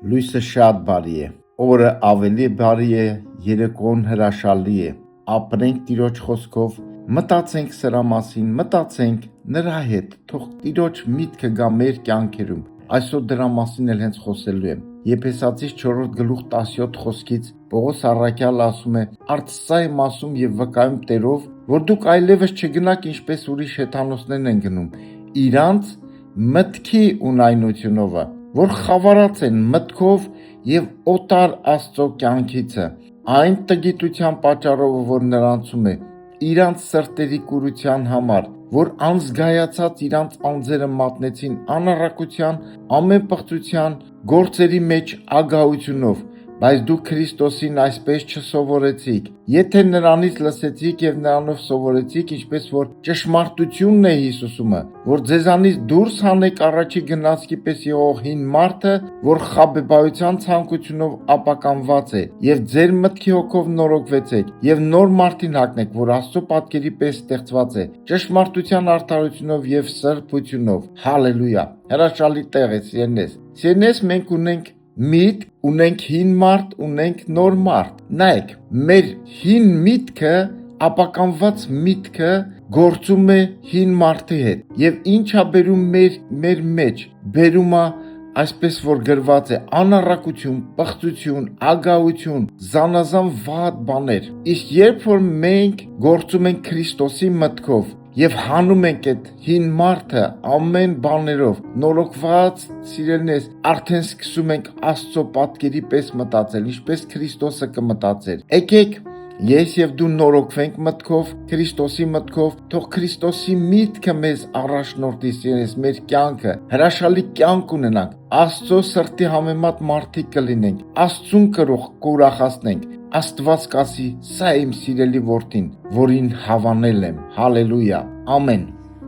Լույսը շատ բարի է, օրը ավելի բարի է, երեկոն հրաշալի է, ապրենք Տիրոջ խոսքով, մտածենք սրա մասին, մտածենք նրա հետ, թող Տիրոջ միտքը գա մեր կյանքերում, այսօր դրա մասին էլ հենց խոսելու եմ, Եփեսացիս 4:17 խոսքից Պողոս առաքյալը ասում է, արդ սա եմ ասում և վկայում Տերով, որ դուք այլևս չգնաք ինչպես ուրիշ հեթանոսներն են գնում, իրանց մտքի ունայնությունովը, որ խավարած են մտքով և օտար Աստծո կյանքիցը, այն տգիտության պատճառով, որ նրանցում է, իրանց սրտերի կուրության համար, որ անզգայացած իրանց անձերը մատնեցին անառակության, ամեն պղծության, գործերի մեջ ագահությունով, բայց դուք Քրիստոսին այսպես չսովորեցիք, եթե նրանից լսեցիք և նրանով սովորեցիք, ինչպես որ ճշմարտությունն է Հիսուսումը, որ ձեզանից դուրս հանեք առաջի գնացքի պես եղող հին մարդը, որ խաբեբայության ցանկությունով ապականված է, և ձեր մտքի հոգով նորոգվեցեք, և նոր մարդին հագնեք, որ Աստծո պատկերի պես ստեղծված է, ճշմարտության արդարությունով և սրբությունով։ Հալելույա։ Հրաշալի տեղ է, սիրելիներ, մենք ունենք միտք, ունենք հին մարդ, ունենք նոր մարդ։ Նայեք, մեր հին միտքը, ապականված միտքը գործում է հին մարդի հետ եւ ինչա բերում մեր մեջ, բերում է այսպես որ գրված է անառակություն, պղծություն, ագահություն, զանազան վատ բաներ։ Իսկ երբ որ մենք գործում ենք Քրիստոսի մտքով եւ հանում ենք այդ հին մարդը ամեն բաներով նորոգված, սիրելիներ, արդեն սկսում ենք Աստծո պատկերի պես մտածել, ինչպես Քրիստոսը կմտածեր։ Եկեք ես եւ դու նորոգվենք մտքով, Քրիստոսի մտքով, թող Քրիստոսի միտքը մեզ առաջնորդի, սիրելիներ, մեր կյանքը, հրաշալի կյանք ունենանք, Աստծո սրտի համեմատ մարդիկ կլինենք, Աստծուն կուրախացնենք, Աստված կասի, սա իմ սիրելի որդին, որին հավանել եմ, հալելույա, ամեն։